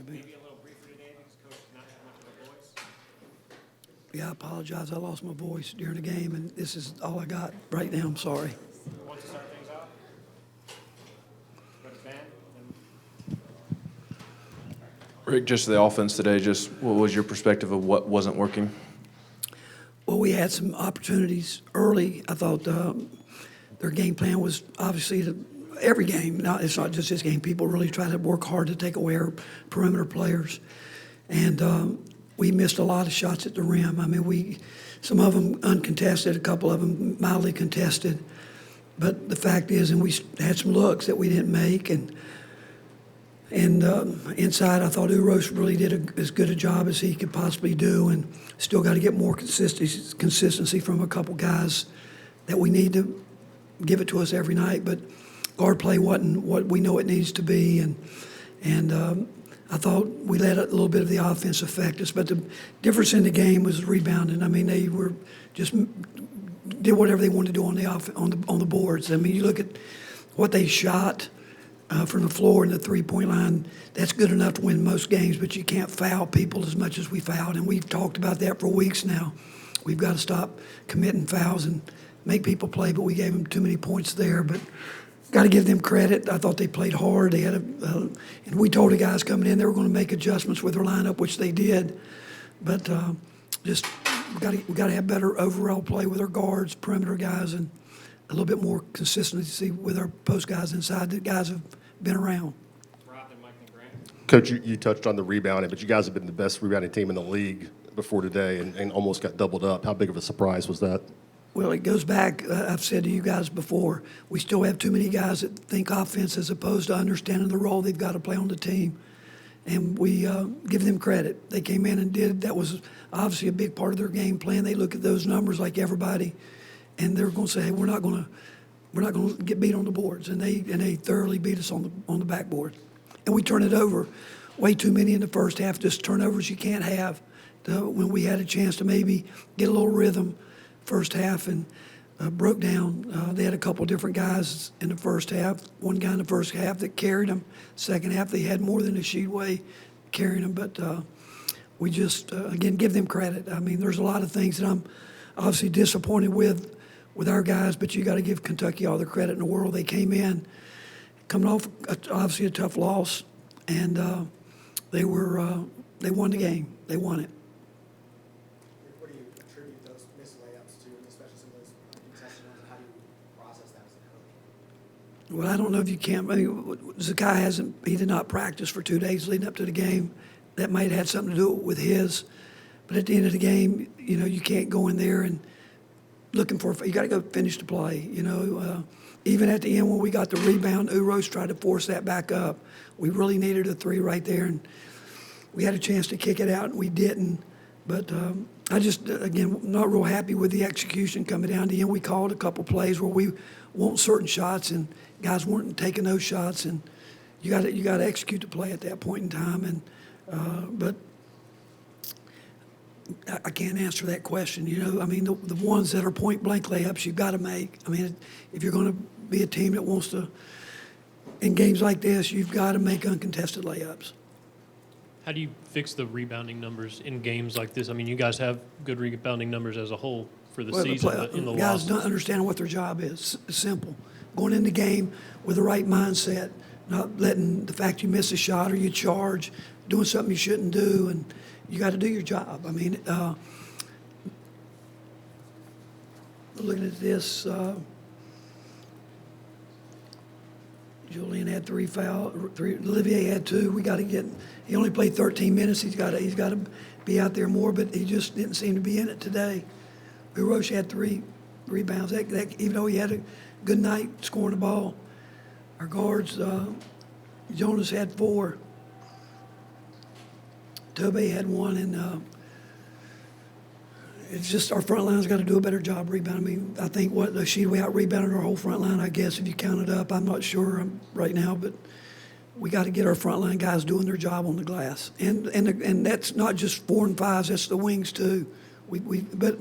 man. Maybe a little briefer today because coach did not have much of a voice. Yeah, I apologize. I lost my voice during the game, and this is all I got right now. I'm sorry. Who wants to start things off? Go to Ben. Rick, just the offense today, just what was your perspective of what wasn't working? Well, we had some opportunities early. I thought their game plan was obviously every game. Now, it's not just this game. People really try to work hard to take away our perimeter players. And we missed a lot of shots at the rim. I mean, some of them uncontested, a couple of them mildly contested. But the fact is, and we had some looks that we didn't make. And inside, I thought Uros really did as good a job as he could possibly do, and still got to get more consistency from a couple guys that we need to give it to us every night. But guard play wasn't what we know it needs to be, and I thought we let a little bit of the offense affect us. But the difference in the game was rebounding. I mean, they were just did whatever they wanted to do on the boards. I mean, you look at what they shot. From the floor and the three-point line, that's good enough to win most games, but you can't foul people as much as we fouled, and we've talked about that for weeks now. We've got to stop committing fouls and make people play, but we gave them too many points there. But got to give them credit. I thought they played hard. They had and we told the guys coming in they were going to make adjustments with their lineup, which they did. But just we got to have better overall play with our guards, perimeter guys, and a little bit more consistency with our post guys inside. The guys have been around. Rob and Mike and Grant. Coach, you touched on the rebounding, but you guys have been the best rebounding team in the league before today and almost got doubled up. How big of a surprise was that? Well, it goes back, I've said to you guys before, we still have too many guys that think offense as opposed to understanding the role they've got to play on the team. And we give them credit. They came in and did, that was obviously a big part of their game plan. They look at those numbers like everybody, and they're going to say, hey, we're not going to get beat on the boards, and they thoroughly beat us on the backboard. And we turned it over way too many in the first half, just turnovers you can't have. When we had a chance to maybe get a little rhythm first half and broke down. They had a couple different guys in the first half. One guy in the first half that carried them. Second half they had more than a sheetway carrying them, but we just again give them credit. I mean, there's a lot of things that I'm obviously disappointed with our guys, but you got to give Kentucky all the credit in the world. They came in coming off obviously a tough loss, and they won the game. They won it. What do you attribute those missed layups to, and especially some of those contested ones? How do you process that as a coach? Well, I don't know if you can. I mean, Zakai he did not practice for 2 days leading up to the game. That might have had something to do with his. But at the end of the game, you know, you can't go in there and you got to go finish the play. You know, even at the end when we got the rebound, Uros tried to force that back up. We really needed a three right there, and we had a chance to kick it out, and we didn't. But I just, again, not real happy with the execution coming down to the end. We called a couple plays where we want certain shots, and guys weren't taking those shots, and you got to execute the play at that point in time. And but I can't answer that question. You know, I mean, the ones that are point blank layups you've got to make. I mean, if you're going to be a team that wants to, in games like this, you've got to make uncontested layups. How do you fix the rebounding numbers in games like this? I mean, you guys have good rebounding numbers as a whole for the season, but in the guys loss. don't understand what their job is. It's simple. Going in the game with the right mindset, not letting the fact you miss a shot or you charge, doing something you shouldn't do, and you got to do your job. I mean, looking at this, Julian had 3 fouls. Olivier had 2. We got to get. He only played 13 minutes. He's got to be out there more, but he just didn't seem to be in it today. Uros had 3 rebounds. That even though he had a good night scoring the ball, our guards, Jonas had 4. Tobe had 1, and it's just our front line's got to do a better job rebounding. I mean, I think we out-rebounded our whole front line, I guess, if you count it up. I'm not sure right now, but we got to get our front line guys doing their job on the glass. And that's not just 4 and 5s, that's the wings too. But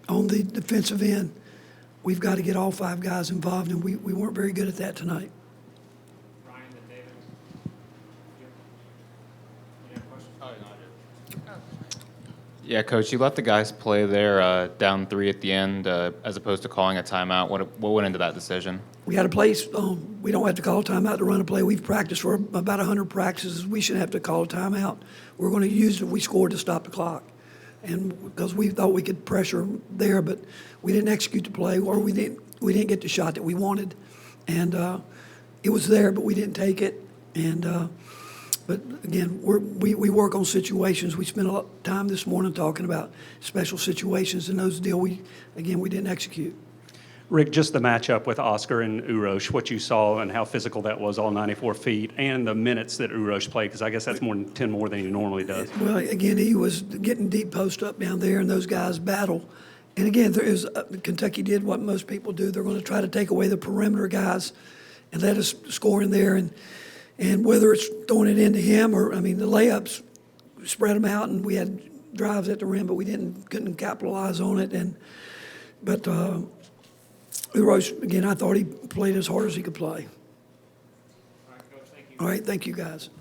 on the defensive end, we've got to get all 5 guys involved, and we weren't very good at that tonight. Ryan and David. Yeah. Yeah, Coach, you let the guys play there down 3 at the end as opposed to calling a timeout. What went into that decision? We had a place, we don't have to call a timeout to run a play. We've practiced for about 100 practices. We shouldn't have to call a timeout. We're going to use it if we score to stop the clock. And because we thought we could pressure them there, but we didn't execute the play, or we didn't get the shot that we wanted. And it was there, but we didn't take it. And but again, we work on situations. We spent a lot of time this morning talking about special situations, and those deal we didn't execute. Rick, just the matchup with Oscar and Urosh, what you saw and how physical that was, all 94 feet, and the minutes that Urosh played, because I guess that's more than 10 more than he normally does. Well, again, he was getting deep post up down there, and those guys battle. And again, Kentucky did what most people do. They're going to try to take away the perimeter guys and let us score in there. And whether it's throwing it into him or, the layups, spread them out, and we had drives at the rim, but we couldn't capitalize on it. But Urosh, again, I thought he played as hard as he could play. All right, Coach, thank you. All right, thank you, guys.